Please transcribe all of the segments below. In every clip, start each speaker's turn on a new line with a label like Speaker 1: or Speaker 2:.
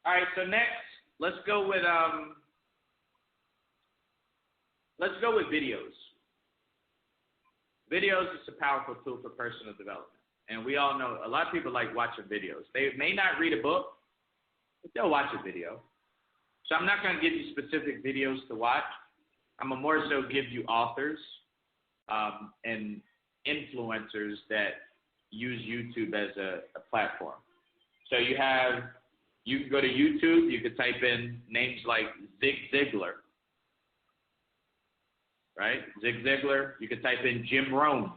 Speaker 1: All right, so next, let's go with videos. Videos is a powerful tool for personal development. And we all know a lot of people like watching videos. They may not read a book, but they'll watch a video. So I'm not going to give you specific videos to watch. I'm going to more so give you authors and influencers that use YouTube as a platform. So you can go to YouTube, you could type in names like Zig Ziglar, right? Zig Ziglar. You could type in Jim Rohn.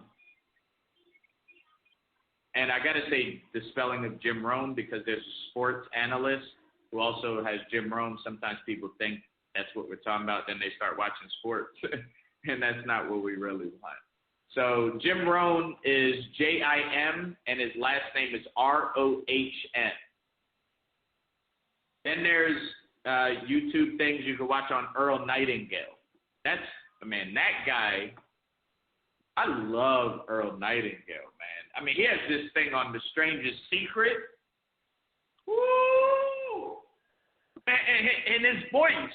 Speaker 1: And I got to say the spelling of Jim Rohn because there's a sports analyst who also has Jim Rohn. Sometimes people think that's what we're talking about, then they start watching sports, and that's not what we really want. So Jim Rohn is Jim, and his last name is Rohn. Then there's YouTube things you can watch on Earl Nightingale. That guy, I love Earl Nightingale, man. I mean, he has this thing on The Strangest Secret. Woo! And his voice,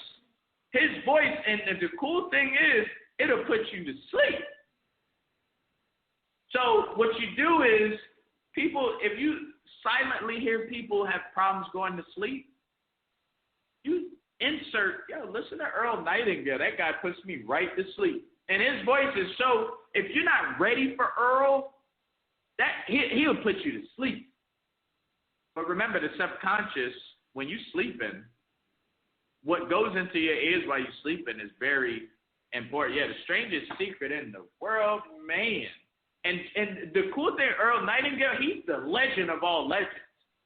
Speaker 1: and the cool thing is, it'll put you to sleep. So what you do is, if you silently hear people have problems going to sleep, you listen to Earl Nightingale. That guy puts me right to sleep. And his voice is so, if you're not ready for Earl, he'll put you to sleep. But remember, the subconscious, when you're sleeping, what goes into your ears while you're sleeping is very important. Yeah, The Strangest Secret in the World, man. And the cool thing, Earl Nightingale, he's the legend of all legends.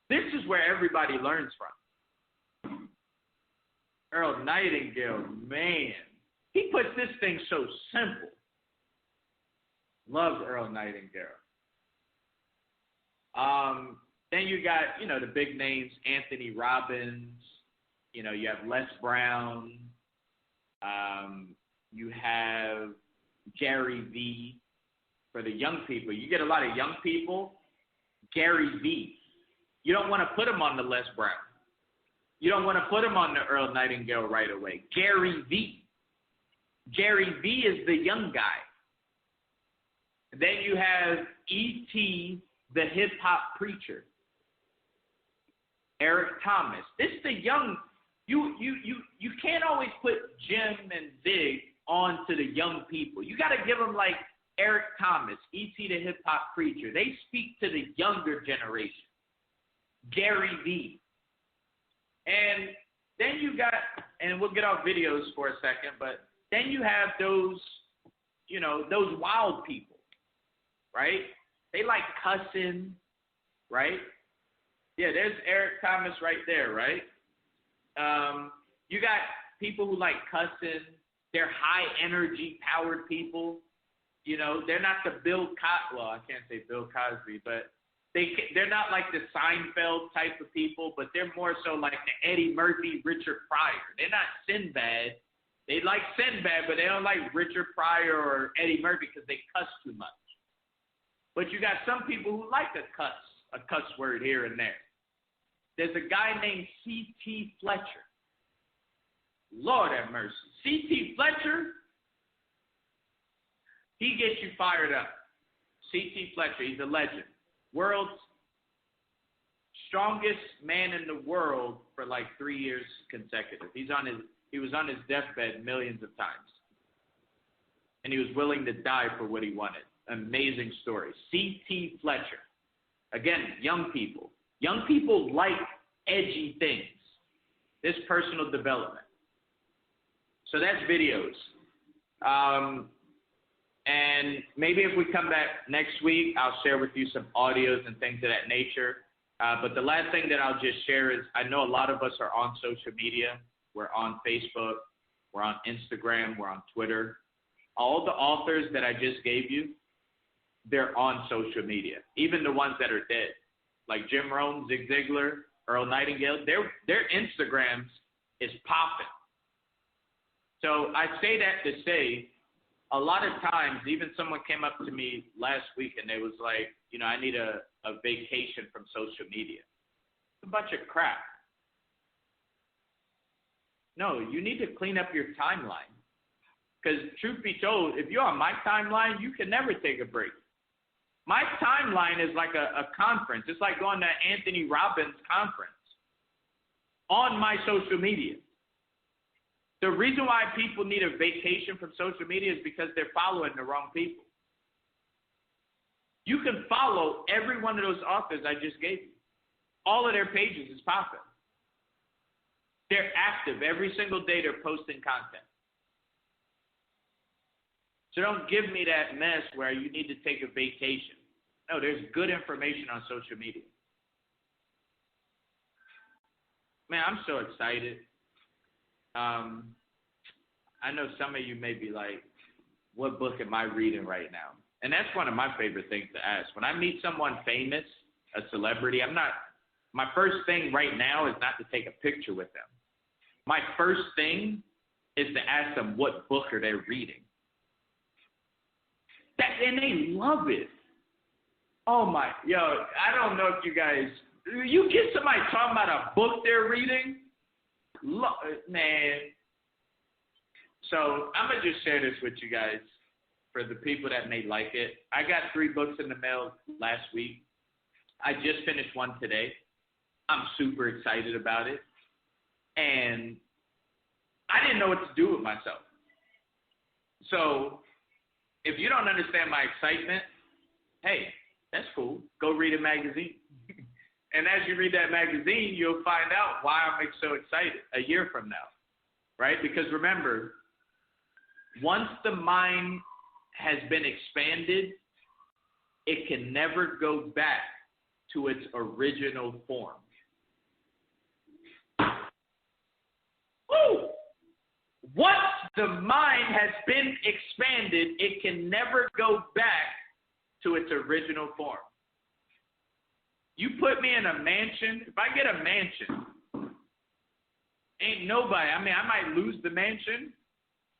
Speaker 1: This is where everybody learns from. Earl Nightingale, man. He puts this thing so simple. Love Earl Nightingale. Then you got, the big names, Anthony Robbins. You have Les Brown. You have Gary Vee. For the young people, you get a lot of young people. Gary Vee. You don't want to put him on the Les Brown. You don't want to put him on the Earl Nightingale right away. Gary Vee. Gary Vee is the young guy. Then you have E.T., the hip-hop preacher. Eric Thomas. This is the young. You can't always put Jim and Zig on to the young people. You got to give them like Eric Thomas, E.T. the hip-hop preacher. They speak to the younger generation. Gary Vee. And then you got, and we'll get off videos for a second, but then you have those, those wild people, right? They like cussing, right? Yeah, there's Eric Thomas right there, right? You got people who like cussing. They're high-energy, powered people. They're not the Bill Cosby. Well, I can't say Bill Cosby, but they're not like the Seinfeld type of people, but they're more so like the Eddie Murphy, Richard Pryor. They're not Sinbad. They like Sinbad, but they don't like Richard Pryor or Eddie Murphy because they cuss too much. But you got some people who like a cuss word here and there. There's a guy named C.T. Fletcher. Lord have mercy. C.T. Fletcher, he gets you fired up. C.T. Fletcher, he's a legend. World's strongest man in the world for like 3 years consecutive. He was on his deathbed millions of times. And he was willing to die for what he wanted. Amazing story. C.T. Fletcher. Again, young people. Young people like edgy things. This personal development. So that's videos. And maybe if we come back next week, I'll share with you some audios and things of that nature. But the last thing that I'll just share is I know a lot of us are on social media. We're on Facebook. We're on Instagram. We're on Twitter. All the authors that I just gave you, they're on social media. Even the ones that are dead, like Jim Rohn, Zig Ziglar, Earl Nightingale, their Instagrams is popping. So I say that to say, a lot of times, even someone came up to me last week and they was like, I need a vacation from social media. It's a bunch of crap. No, you need to clean up your timeline. Because truth be told, if you're on my timeline, you can never take a break. My timeline is like a conference. It's like going to Anthony Robbins' conference on my social media. The reason why people need a vacation from social media is because they're following the wrong people. You can follow every one of those authors I just gave you. All of their pages is popping. They're active. Every single day they're posting content. So don't give me that mess where you need to take a vacation. No, there's good information on social media. Man, I'm so excited. I know some of you may be like, what book am I reading right now? And that's one of my favorite things to ask. When I meet someone famous, a celebrity, my first thing right now is not to take a picture with them. My first thing is to ask them what book are they reading. And they love it. Oh my, I don't know if you get somebody talking about a book they're reading, man. So I'm going to just share this with you guys for the people that may like it. I got 3 books in the mail last week. I just finished one today. I'm super excited about it. And I didn't know what to do with myself. So if you don't understand my excitement, hey, that's cool. Go read a magazine. And as you read that magazine, you'll find out why I'm so excited a year from now, right? Because remember, once the mind has been expanded, it can never go back to its original form. Woo! Once the mind has been expanded, it can never go back to its original form. You put me in a mansion, if I get a mansion, ain't nobody, I might lose the mansion,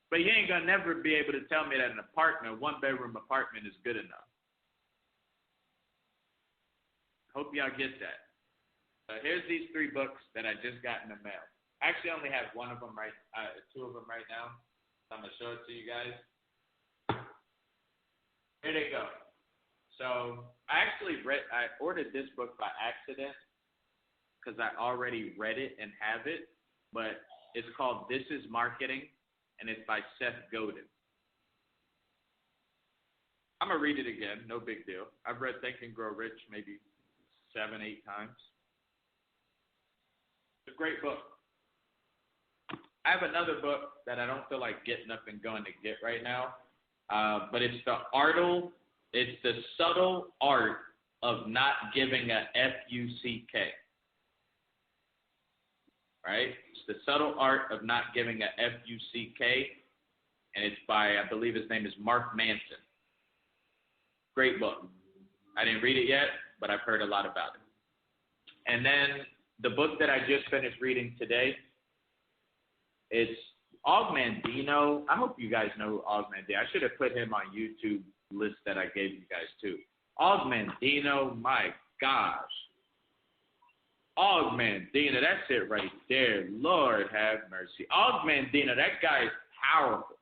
Speaker 1: but you ain't gonna never be able to tell me that an apartment, 1-bedroom apartment is good enough. Hope y'all get that. So here's these 3 books that I just got in the mail. I actually only have 2 of them right now. So I'm gonna show it to you guys. Here they go. So I ordered this book by accident because I already read it and have it, but it's called This Is Marketing, and it's by Seth Godin. I'm going to read it again, no big deal. I've read Think and Grow Rich maybe 7, 8 times. It's a great book. I have another book that I don't feel like getting up and going to get right now, but it's the subtle art of not giving a F-U-C-K. Right? It's the subtle art of not giving a F-U-C-K, and it's by, I believe his name is Mark Manson. Great book. I didn't read it yet, but I've heard a lot about it. And then the book that I just finished reading today, it's Og Mandino. I hope you guys know who Og Mandino. I should have put him on YouTube list that I gave you guys too. Og Mandino, my gosh. Og Mandino, that's it right there. Lord have mercy. Og Mandino, that guy is powerful.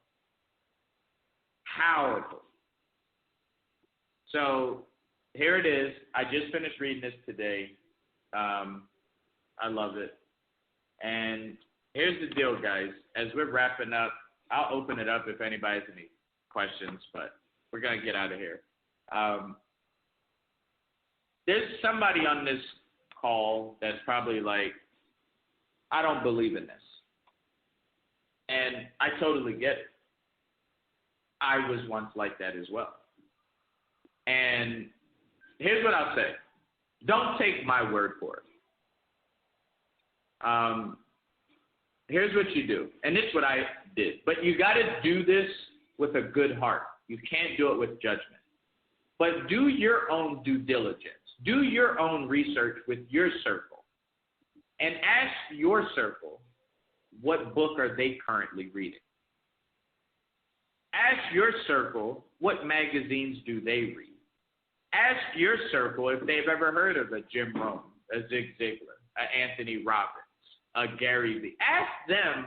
Speaker 1: Powerful. So here it is. I just finished reading this today. I love it. And here's the deal, guys. As we're wrapping up, I'll open it up if anybody has any questions, but we're going to get out of here. There's somebody on this call that's probably like, I don't believe in this. And I totally get it. I was once like that as well. And here's what I'll say. Don't take my word for it. Here's what you do. And this is what I did. But you got to do this with a good heart. You can't do it with judgment. But do your own due diligence. Do your own research with your circle. And ask your circle, what book are they currently reading? Ask your circle, what magazines do they read? Ask your circle if they've ever heard of a Jim Rohn, a Zig Ziglar, a Anthony Robbins, a Gary Vee. Ask them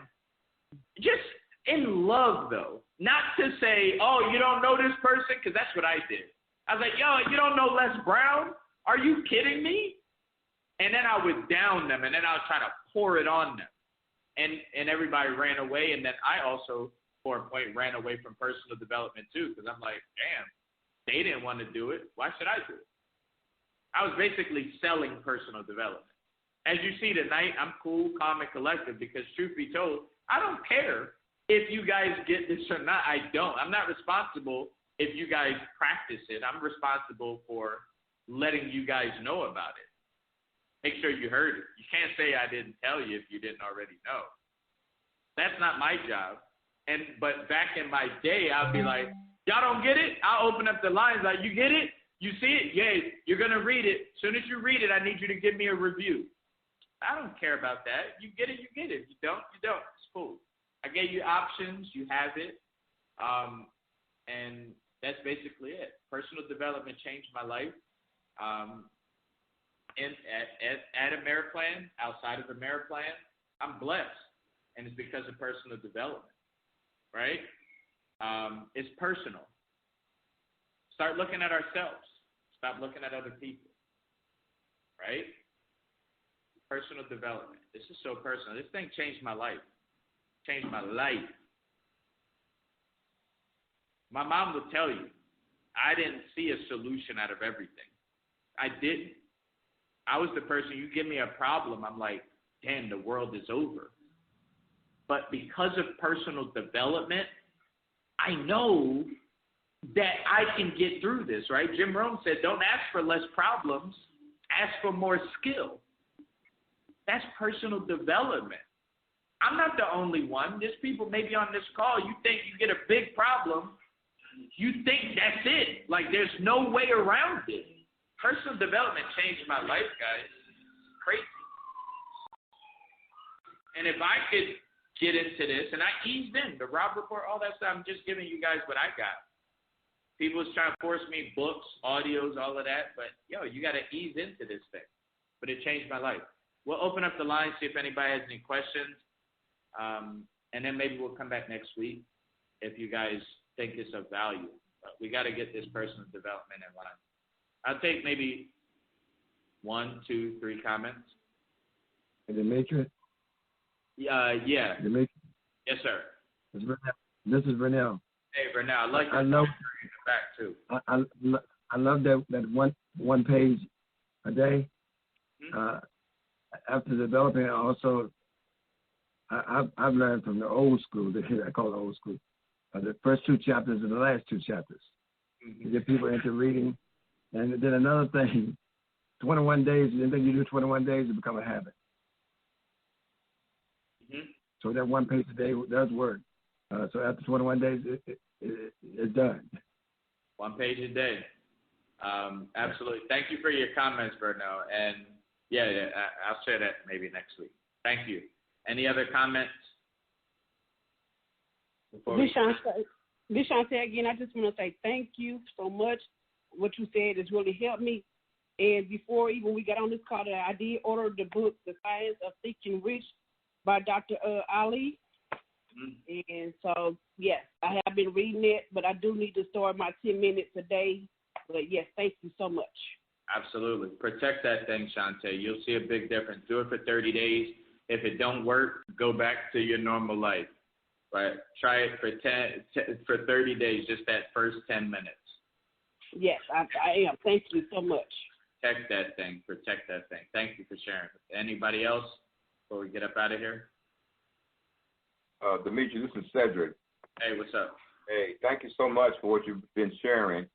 Speaker 1: just in love, though. Not to say, oh, you don't know this person, because that's what I did. I was like, yo, you don't know Les Brown? Are you kidding me? And then I would down them, and then I was trying to pour it on them. And everybody ran away, and then I also, for a point, ran away from personal development too, because I'm like, damn, they didn't want to do it. Why should I do it? I was basically selling personal development. As you see tonight, I'm cool, calm, and collected, because truth be told, I don't care if you guys get this or not. I don't. I'm not responsible if you guys practice it. I'm responsible for letting you guys know about it. Make sure you heard it. You can't say I didn't tell you if you didn't already know. That's not my job. But back in my day, I'd be like, y'all don't get it? I'll open up the lines like, you get it? You see it? Yeah, you're going to read it. As soon as you read it, I need you to give me a review. I don't care about that. You get it, you get it. You don't, you don't. It's cool. I gave you options. You have it. And that's basically it. Personal development changed my life. At Ameriplan, outside of Ameriplan, I'm blessed. And it's because of personal development, right? It's personal. Start looking at ourselves. Stop looking at other people, right? Personal development. This is so personal. This thing changed my life. Changed my life. My mom will tell you, I didn't see a solution out of everything. I didn't. I was the person, you give me a problem, I'm like, damn, the world is over. But because of personal development, I know that I can get through this, right? Jim Rohn said, don't ask for less problems, ask for more skill. That's personal development. I'm not the only one. There's people maybe on this call, you think you get a big problem, you think that's it. Like there's no way around it. Personal development changed my life, guys. It's crazy. And if I could get into this, and I eased in, the Robb Report, all that stuff, I'm just giving you guys what I got. People was trying to force me books, audios, all of that, but, yo, you got to ease into this thing. But it changed my life. We'll open up the line, see if anybody has any questions, and then maybe we'll come back next week if you guys think it's of value. But we got to get this personal development in line. I'll take maybe 1, 2, 3 comments.
Speaker 2: In the Matrix?
Speaker 1: Yeah.
Speaker 2: The Matrix?
Speaker 1: Yes, sir.
Speaker 2: This is Vernell.
Speaker 1: Hey, Vernell, I'd like to
Speaker 2: know
Speaker 1: back too.
Speaker 2: I love that one page a day.
Speaker 1: Mm-hmm.
Speaker 2: After developing, also, I've learned from the old school. I call it old school. The first 2 chapters and the last 2 chapters. Mm-hmm. To get people into reading. And then another thing, 21 days, anything you do 21 days, it become a habit. Mm-hmm. So that one page a day does work. So after 21 days, it's done.
Speaker 1: 1 page a day. Absolutely. Thank you for your comments, Vernell. And yeah, I'll share that maybe next week. Thank you. Any other comments?
Speaker 3: Vishante, again, I just want to say thank you so much. What you said has really helped me. And before even we got on this call, I did order the book, The Science of Thinking Rich by Dr. Ali. Mm-hmm. And so, yes, I have been reading it, but I do need to start my 10 minutes a day. But, yes, thank you so much.
Speaker 1: Absolutely. Protect that thing, Shantae. You'll see a big difference. Do it for 30 days. If it don't work, go back to your normal life. Right? Try it for 30 days, just that first 10 minutes.
Speaker 3: Yes, I am. Thank you so much.
Speaker 1: Protect that thing. Protect that thing. Thank you for sharing. Anybody else before we get up out of here?
Speaker 4: Demetri, this is Cedric.
Speaker 1: Hey, what's up?
Speaker 4: Hey, thank you so much for what you've been sharing,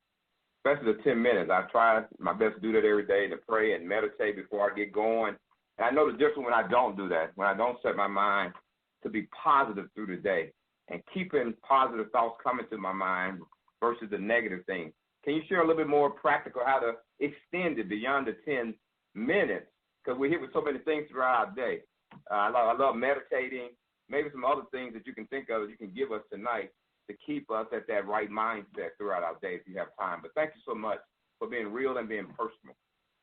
Speaker 4: especially the 10 minutes. I try my best to do that every day, to pray and meditate before I get going. And I know the difference when I don't do that, when I don't set my mind to be positive through the day and keeping positive thoughts coming to my mind versus the negative things. Can you share a little bit more practical how to extend it beyond the 10 minutes? Because we're hit with so many things throughout our day. I love meditating, maybe some other things that you can think of that you can give us tonight to keep us at that right mindset throughout our day if you have time. But thank you so much for being real and being personal.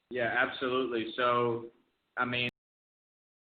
Speaker 1: Yeah, absolutely. So, I mean,